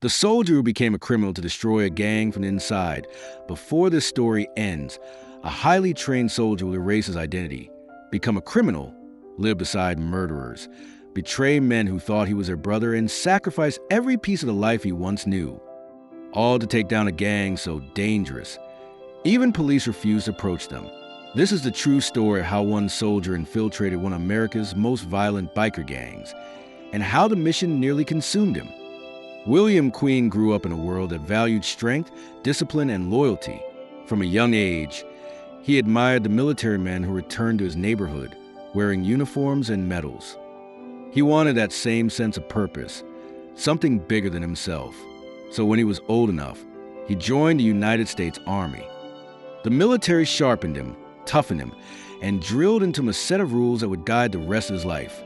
The soldier who became a criminal to destroy a gang from the inside. Before this story ends, a highly trained soldier will erase his identity, become a criminal, live beside murderers, betray men who thought he was their brother, and sacrifice every piece of the life he once knew. All to take down a gang so dangerous. Even police refused to approach them. This is the true story of how one soldier infiltrated one of America's most violent biker gangs, and how the mission nearly consumed him. William Queen grew up in a world that valued strength, discipline, and loyalty. From a young age, he admired the military men who returned to his neighborhood, wearing uniforms and medals. He wanted that same sense of purpose, something bigger than himself. So when he was old enough, he joined the United States Army. The military sharpened him, toughened him, and drilled into him a set of rules that would guide the rest of his life.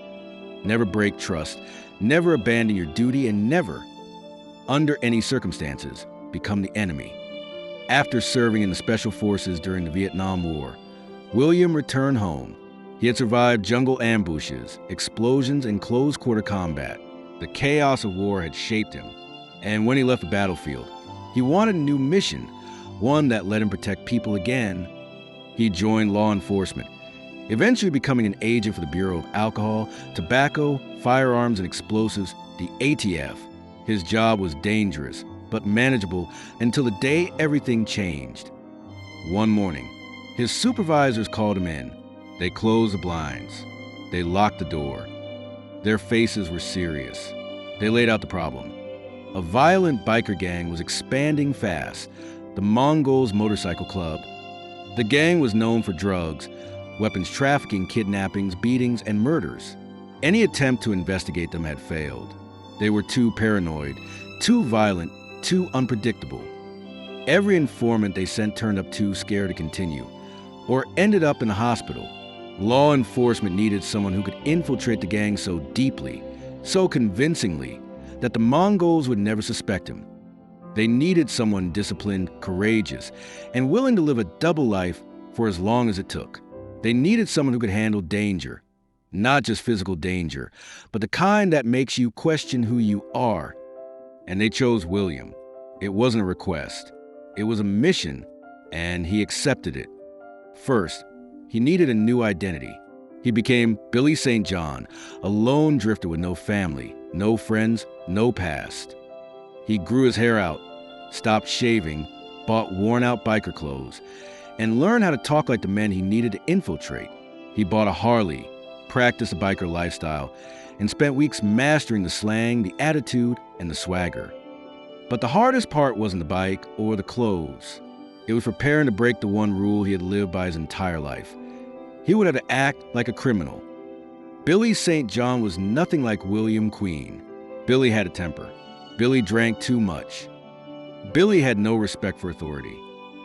Never break trust, never abandon your duty, and never, under any circumstances, become the enemy. After serving in the Special Forces during the Vietnam War, William returned home. He had survived jungle ambushes, explosions, and close-quarter combat. The chaos of war had shaped him, and when he left the battlefield, he wanted a new mission, one that let him protect people again. He joined law enforcement, eventually becoming an agent for the Bureau of Alcohol, Tobacco, Firearms, and Explosives, the ATF. His job was dangerous, but manageable until the day everything changed. One morning, his supervisors called him in. They closed the blinds. They locked the door. Their faces were serious. They laid out the problem. A violent biker gang was expanding fast, the Mongols Motorcycle Club. The gang was known for drugs, weapons trafficking, kidnappings, beatings, and murders. Any attempt to investigate them had failed. They were too paranoid, too violent, too unpredictable. Every informant they sent turned up too scared to continue, or ended up in the hospital. Law enforcement needed someone who could infiltrate the gang so deeply, so convincingly, that the Mongols would never suspect him. They needed someone disciplined, courageous, and willing to live a double life for as long as it took. They needed someone who could handle danger. Not just physical danger, but the kind that makes you question who you are. And they chose William. It wasn't a request. It was a mission, and he accepted it. First, he needed a new identity. He became Billy St. John, a lone drifter with no family, no friends, no past. He grew his hair out, stopped shaving, bought worn-out biker clothes, and learned how to talk like the men he needed to infiltrate. He bought a Harley, practiced a biker lifestyle, and spent weeks mastering the slang, the attitude, and the swagger. But the hardest part wasn't the bike or the clothes. It was preparing to break the one rule he had lived by his entire life. He would have to act like a criminal. Billy St. John was nothing like William Queen. Billy had a temper. Billy drank too much. Billy had no respect for authority.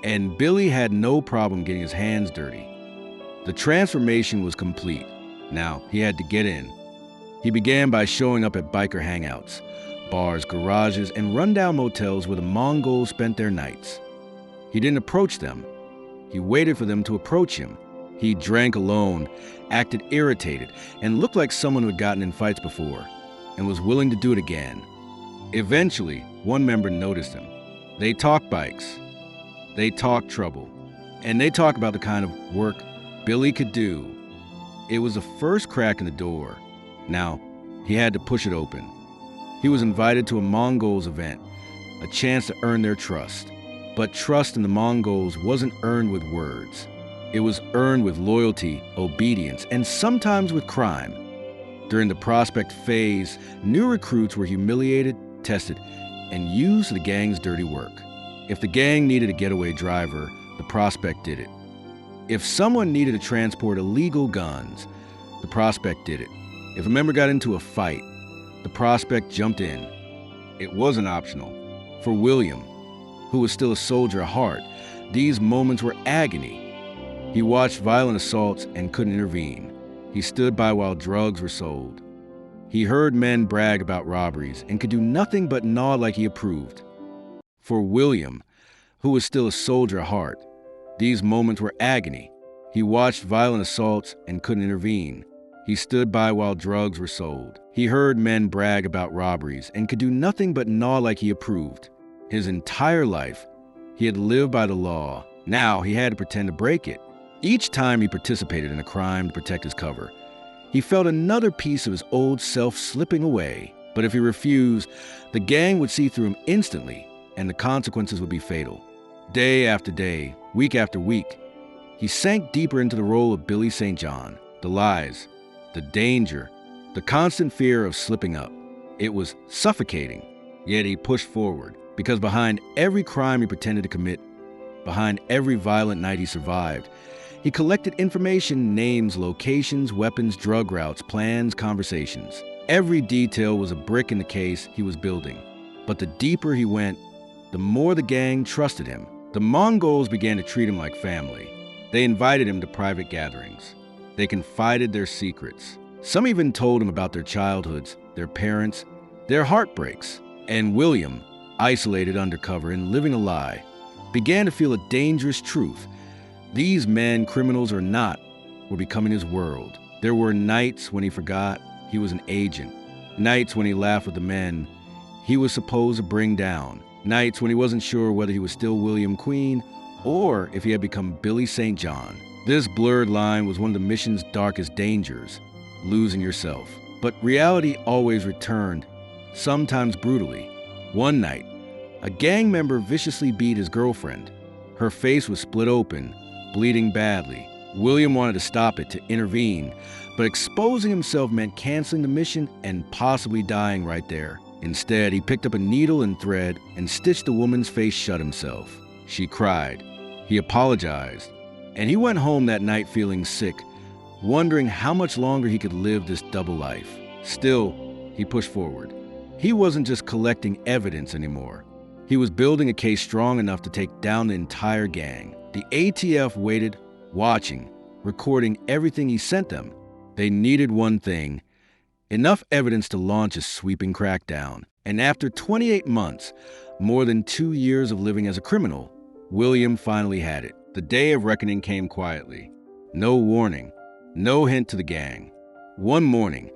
And Billy had no problem getting his hands dirty. The transformation was complete. Now, he had to get in. He began by showing up at biker hangouts, bars, garages, and rundown motels where the Mongols spent their nights. He didn't approach them. He waited for them to approach him. He drank alone, acted irritated, and looked like someone who had gotten in fights before, and was willing to do it again. Eventually, one member noticed him. They talked bikes. They talked trouble. And they talked about the kind of work Billy could do. It was the first crack in the door. Now, he had to push it open. He was invited to a Mongols event, a chance to earn their trust. But trust in the Mongols wasn't earned with words. It was earned with loyalty, obedience, and sometimes with crime. During the prospect phase, new recruits were humiliated, tested, and used the gang's dirty work. If the gang needed a getaway driver, the prospect did it. If someone needed to transport illegal guns, the prospect did it. If a member got into a fight, the prospect jumped in. It wasn't optional. For William, who was still a soldier at heart, these moments were agony. He watched violent assaults and couldn't intervene. He stood by while drugs were sold. He heard men brag about robberies and could do nothing but nod like he approved. For William, who was still a soldier at heart, these moments were agony. He watched violent assaults and couldn't intervene. He stood by while drugs were sold. He heard men brag about robberies and could do nothing but gnaw like he approved. His entire life, he had lived by the law. Now he had to pretend to break it. Each time he participated in a crime to protect his cover, he felt another piece of his old self slipping away. But if he refused, the gang would see through him instantly, and the consequences would be fatal. Day after day, week after week, he sank deeper into the role of Billy St. John. The lies, the danger, the constant fear of slipping up. It was suffocating, yet he pushed forward, because behind every crime he pretended to commit, behind every violent night he survived, he collected information, names, locations, weapons, drug routes, plans, conversations. Every detail was a brick in the case he was building. But the deeper he went, the more the gang trusted him. The Mongols began to treat him like family. They invited him to private gatherings. They confided their secrets. Some even told him about their childhoods, their parents, their heartbreaks. And William, isolated undercover and living a lie, began to feel a dangerous truth. These men, criminals or not, were becoming his world. There were nights when he forgot he was an agent. Nights when he laughed with the men he was supposed to bring down. Nights when he wasn't sure whether he was still William Queen or if he had become Billy St. John. This blurred line was one of the mission's darkest dangers, losing yourself. But reality always returned, sometimes brutally. One night, a gang member viciously beat his girlfriend. Her face was split open, bleeding badly. William wanted to stop it, to intervene, but exposing himself meant canceling the mission and possibly dying right there. Instead, he picked up a needle and thread and stitched the woman's face shut himself. She cried. He apologized, and he went home that night feeling sick, wondering how much longer he could live this double life. Still, he pushed forward. He wasn't just collecting evidence anymore. He was building a case strong enough to take down the entire gang. The ATF waited, watching, recording everything he sent them. They needed one thing: enough evidence to launch a sweeping crackdown. And after 28 months, more than 2 years of living as a criminal, William finally had it. The day of reckoning came quietly. No warning, no hint to the gang. One morning,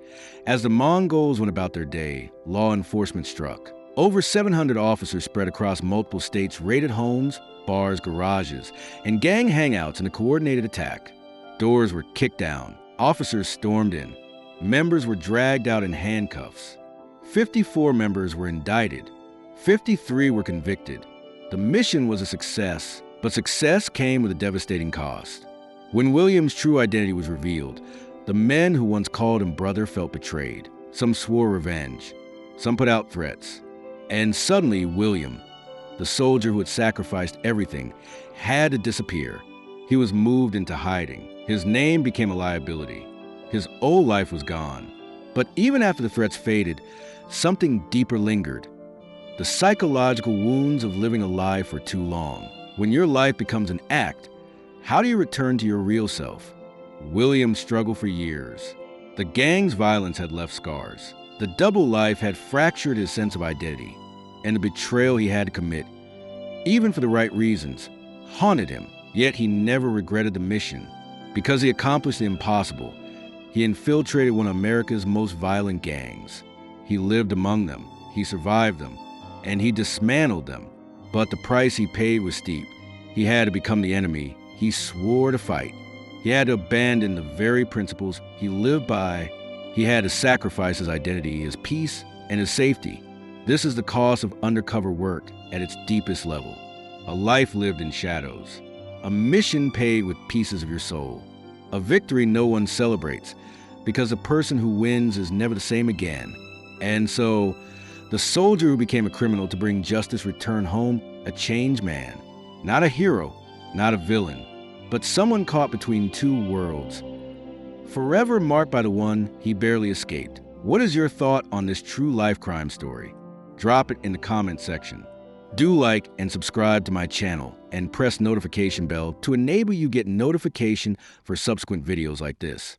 as the Mongols went about their day, law enforcement struck. Over 700 officers spread across multiple states raided homes, bars, garages, and gang hangouts in a coordinated attack. Doors were kicked down. Officers stormed in. Members were dragged out in handcuffs. 54 members were indicted. 53 were convicted. The mission was a success, but success came with a devastating cost. When William's true identity was revealed, the men who once called him brother felt betrayed. Some swore revenge. Some put out threats. And suddenly, William, the soldier who had sacrificed everything, had to disappear. He was moved into hiding. His name became a liability. His old life was gone. But even after the threats faded, something deeper lingered. The psychological wounds of living a lie for too long. When your life becomes an act, how do you return to your real self? William struggled for years. The gang's violence had left scars. The double life had fractured his sense of identity, and the betrayal he had to commit, even for the right reasons, haunted him. Yet he never regretted the mission. Because he accomplished the impossible, he infiltrated one of America's most violent gangs. He lived among them, he survived them, and he dismantled them. But the price he paid was steep. He had to become the enemy he swore to fight. He had to abandon the very principles he lived by. He had to sacrifice his identity, his peace, and his safety. This is the cost of undercover work at its deepest level. A life lived in shadows. A mission paid with pieces of your soul. A victory no one celebrates, because the person who wins is never the same again. And so, the soldier who became a criminal to bring justice returned home a changed man. Not a hero, not a villain, but someone caught between two worlds, forever marked by the one he barely escaped. What is your thought on this true life crime story? Drop it in the comment section. Do like and subscribe to my channel and press notification bell to enable you get notification for subsequent videos like this.